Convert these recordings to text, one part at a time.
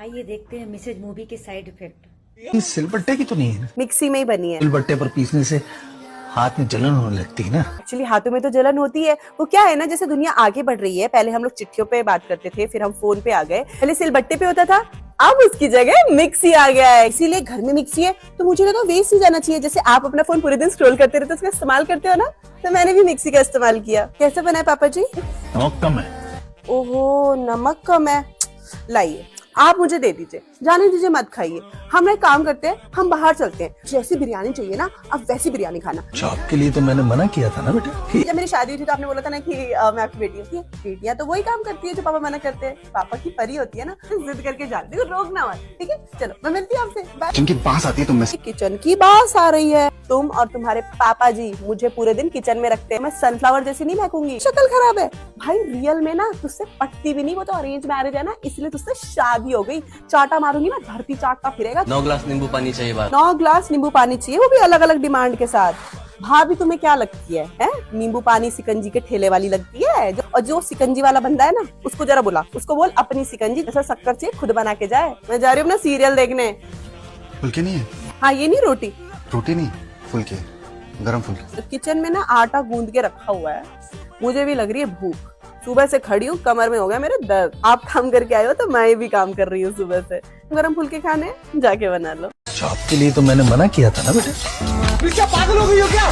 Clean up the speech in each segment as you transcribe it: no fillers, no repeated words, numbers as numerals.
आइए देखते हैं मिसेज मूवी के साइड इफेक्ट। ये सिलबट्टे की तो नहीं है, मिक्सी में ही बनी है। सिलबट्टे पर पीसने से हाथ में जलन होने लगती है ना। एक्चुअली हाथों में तो जलन होती है। वो क्या है ना, जैसे दुनिया आगे बढ़ रही है, पहले हम लोग चिट्ठियों पे बात करते थे, फिर हम फोन पे आ गए, पहले सिलबट्टे पे होता था, अब उसकी जगह मिक्सी आ गया है। इसीलिए घर में मिक्सी है तो मुझे लगा वेस्ट ही जाना चाहिए। जैसे आप अपना फोन पूरे दिन स्क्रॉल करते रहते हो, उसका इस्तेमाल करते हो ना, तो मैंने भी मिक्सी का इस्तेमाल किया। कैसे बना है पापा जी? नमक कम है। ओहो, नमक कम है। लाइए, आप मुझे दे दीजिए, जाने दीजिए, मत खाइए। हम एक काम करते हैं, हम बाहर चलते हैं। जैसी बिरयानी चाहिए ना, अब वैसी बिरयानी खाना। जॉब के लिए तो मैंने मना किया था ना बेटा। जब मेरी शादी हुई थी तो आपने बोला था ना कि मैं आपकी बेटी हूँ। बेटियां तो वही काम करती है जो पापा मना करते हैं। पापा की परी होती है ना, जिद करके जाती है, रोकना मत। ठीक है, चलो मैं मिलती हूँ आपसे। किचन की बात आती है तो मैं किचन की बात आ रही है। तुम और तुम्हारे पापा जी मुझे पूरे दिन किचन में रखते हैं। मैं सनफ्लावर जैसी नहीं महकूंगी। शक्ल खराब है भाई, रियल में ना तुझसे पटती भी नहीं। वो तो अरेंज मैरिज है ना, इसलिए तुझसे शादी हो गई। चाटा मारूंगी ना, धरती चाटता फिरेगा। 9 ग्लास नींबू पानी चाहिए बात। 9 ग्लास नींबू पानी चाहिए, वो भी अलग अलग डिमांड के साथ। भाभी तुम्हें क्या लगती है, नींबू पानी सिकंजी के ठेले वाली लगती है? और जो सिकंजी वाला बंदा है ना, उसको जरा बुला, उसको बोल अपनी सिकंजी जैसा शक्कर चाहिए खुद बना के जाए। मैं जा रही हूँ अपना सीरियल देखने। फुल्के नहीं है? हाँ, ये नहीं रोटी, रोटी नहीं, फुल्के, गरम फुल्के। तो किचन में ना आटा गूंद के रखा हुआ है, मुझे भी लग रही है भूख। सुबह से खड़ी हूँ, कमर में हो गया मेरे दर्द। आप काम करके आए हो तो मैं भी काम कर रही हूँ सुबह से। गरम फुल्के खाने, जाके बना लो। जॉब के लिए तो मैंने मना किया था ना बेटा। क्या पागल हो गई हो क्या?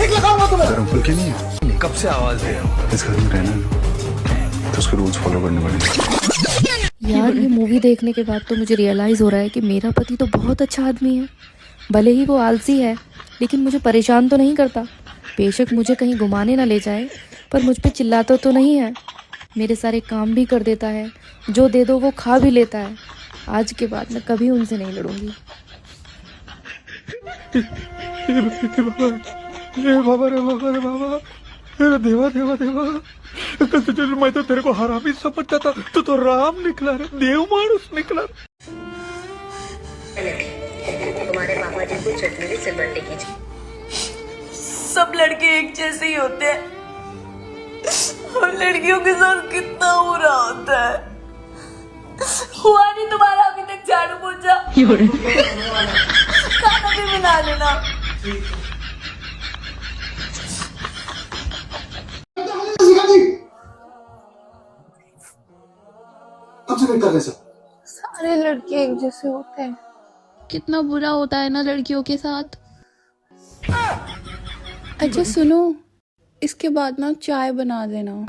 एक लगाऊंगा तुम्हें। गरम फुल्के नहीं है। कब से आवाज दे रहा हूँ, इस घर में रहना तो उसके रूल्स फॉलो करने पड़ेंगे। यार, ये मूवी देखने के बाद तो मुझे रियलाइज़ हो रहा है कि मेरा पति तो बहुत अच्छा आदमी है। भले ही वो आलसी है, लेकिन मुझे परेशान तो नहीं करता। बेशक मुझे कहीं घुमाने ना ले जाए, पर मुझ पे चिल्लाता तो नहीं है। मेरे सारे काम भी कर देता है, जो दे दो वो खा भी लेता है। आज के बाद मैं कभी उनसे नहीं लड़ूंगी। रे बाबा रे बाबा रे बाबा, अरे देवा देवा देवा, मैं तो तेरे को हरामी समझता था, तो राम निकला रे, देव मानुस निकला। तुम्हारे पापा जी को चटनी भी सिलबट्टे की। सब लड़के एक जैसे ही होते हैं, और लड़कियों के साथ कितना बुरा होता है। हुआ नहीं तुम्हारा अभी तक झाड़ू पोछा? खाना भी बना लेना। सारे लड़के एक जैसे होते हैं। कितना बुरा होता है ना लड़कियों के साथ। अच्छा सुनो, इसके बाद ना चाय बना देना।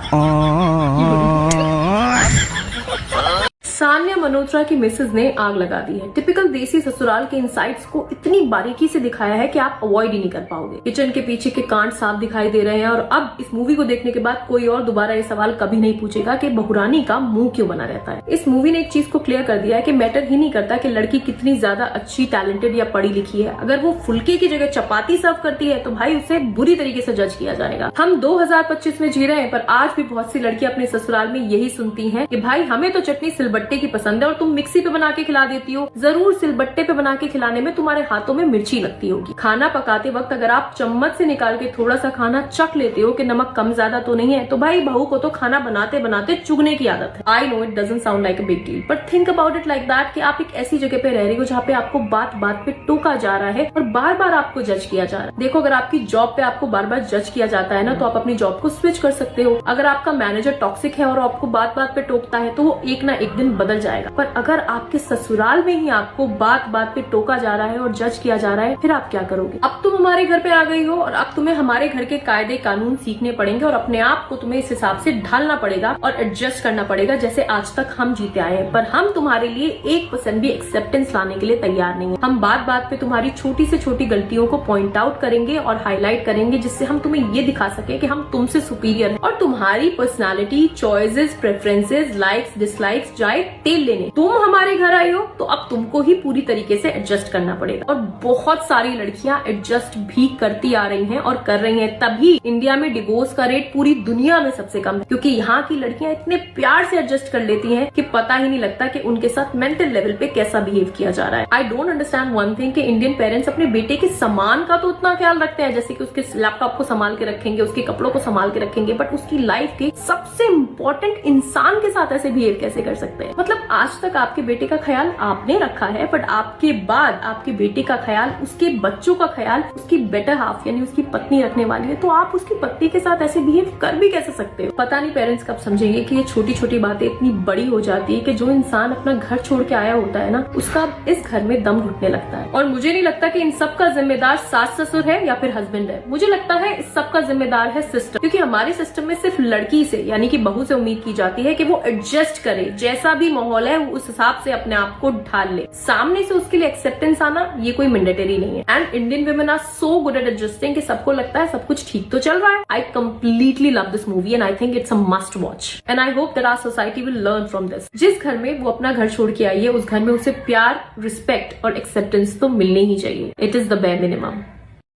सान्या मल्होत्रा की मिसेज ने आग लगा दी है। टिपिकल देसी ससुराल के इनसाइट्स को इतनी बारीकी से दिखाया है कि आप अवॉइड ही नहीं कर पाओगे। किचन के पीछे के कांड साफ दिखाई दे रहे हैं, और अब इस मूवी को देखने के बाद कोई और दोबारा ये सवाल कभी नहीं पूछेगा कि बहुरानी का मुंह क्यों बना रहता है। इस मूवी ने एक चीज को क्लियर कर दिया है कि मैटर ही नहीं करता कि लड़की कितनी ज्यादा अच्छी, टैलेंटेड या पढ़ी लिखी है। अगर वो फुल्के की जगह चपाती सर्व करती है तो भाई उसे बुरी तरीके से जज किया जाएगा। हम 2025 में जी रहे हैं, पर आज भी बहुत सी लड़कियां अपने ससुराल में यही सुनती है कि भाई हमें तो चटनी सिलबट्टे की पसंद है और तुम मिक्सी पे बना के खिला देती हो। जरूर सिलबट्टे पे बना के खिलाने में तुम्हारे हाथों में मिर्ची लगती होगी। खाना पकाते वक्त अगर आप चम्मच से निकाल के थोड़ा सा खाना चख लेते हो कि नमक कम ज्यादा तो नहीं है, तो भाई बहू को तो खाना बनाते बनाते चुगने की आदत है। I know it doesn't sound like a big deal, but think about it like that कि आप एक ऐसी जगह पे रह रही हो जहाँ पे आपको बात बात पे टोका जा रहा है और बार बार आपको जज किया जा रहा है। देखो, अगर आपकी जॉब पे आपको बार बार जज किया जाता है ना, तो आप अपनी जॉब को स्विच कर सकते हो। अगर आपका मैनेजर टॉक्सिक है और आपको बात बात पे टोकता है, तो वो एक ना एक दिन बदल जाएगा। पर अगर आपके ससुराल में ही आपको बात बात पे टोका जा रहा है और जज किया जा रहा है, फिर आप क्या करोगे? अब तुम हमारे घर पे आ गई हो और अब तुम्हें हमारे घर के कायदे कानून सीखने पड़ेंगे और अपने आप को तुम्हें इस हिसाब से ढालना पड़ेगा और एडजस्ट करना पड़ेगा जैसे आज तक हम जीते आए हैं। पर हम तुम्हारे लिए 1% भी एक्सेप्टेंस लाने के लिए तैयार नहीं है। हम बात बात पे तुम्हारी छोटी से छोटी गलतियों को पॉइंट आउट करेंगे और हाईलाइट करेंगे, जिससे हम तुम्हें ये दिखा सके कि हम तुमसे सुपीरियर हैं और तुम्हारी personality, choices, preferences, likes, dislikes जाए तेल लेने। तुम हमारे घर आई हो तो अब तुमको ही पूरी तरीके से एडजस्ट करना पड़ेगा। और बहुत सारी लड़कियां एडजस्ट भी करती आ रही हैं और कर रही हैं, तभी इंडिया में डिवोर्स का रेट पूरी दुनिया में सबसे कम है, क्योंकि यहाँ की लड़कियां इतने प्यार से एडजस्ट कर लेती हैं कि पता ही नहीं लगता कि उनके साथ मेंटल लेवल पे कैसा बिहेव किया जा रहा है। I don't understand one thing कि इंडियन पेरेंट्स अपने बेटे के सामान का तो उतना ख्याल रखते हैं, जैसे कि उसके लैपटॉप को संभाल के रखेंगे, उसके कपड़ों को संभाल के रखेंगे, बट उसकी लाइफ के सबसे इंपॉर्टेंट इंसान के साथ ऐसे बिहेव कैसे कर सकते हैं? मतलब आज तक आपके बेटे का ख्याल आपने रखा है, बट आपके बाद आपके बेटे का ख्याल, उसके बच्चों का ख्याल उसकी बेटर हाफ यानी उसकी पत्नी रखने वाली है, तो आप उसकी पत्नी के साथ ऐसे बिहेव कर भी कैसे सकते हो? पता नहीं पेरेंट्स कब समझेंगे कि ये छोटी छोटी बातें इतनी बड़ी हो जाती है कि जो इंसान अपना घर छोड़ के आया होता है ना, उसका इस घर में दम घुटने लगता है। और मुझे नहीं लगता कि इन सब का जिम्मेदार सास ससुर है या फिर हस्बैंड है, मुझे लगता है इस सब का जिम्मेदार है सिस्टम, क्योंकि हमारे सिस्टम में सिर्फ लड़की से यानी कि बहू से उम्मीद की जाती है कि वो एडजस्ट करे, जैसा भी माहौल है उस हिसाब से अपने आप को ढाल ले। सामने से उसके लिए एक्सेप्टेंस आना ये कोई मैंडेटरी नहीं है। And Indian women are so good at adjusting कि सबको लगता है सब कुछ ठीक तो चल रहा है। I completely love this movie and I think it's a must watch and I hope that our society will learn from this. जिस घर में वो अपना घर छोड़ के आई है उस घर में उसे प्यार, रिस्पेक्ट और एक्सेप्टेंस तो मिलनी ही चाहिए। It is the bare minimum.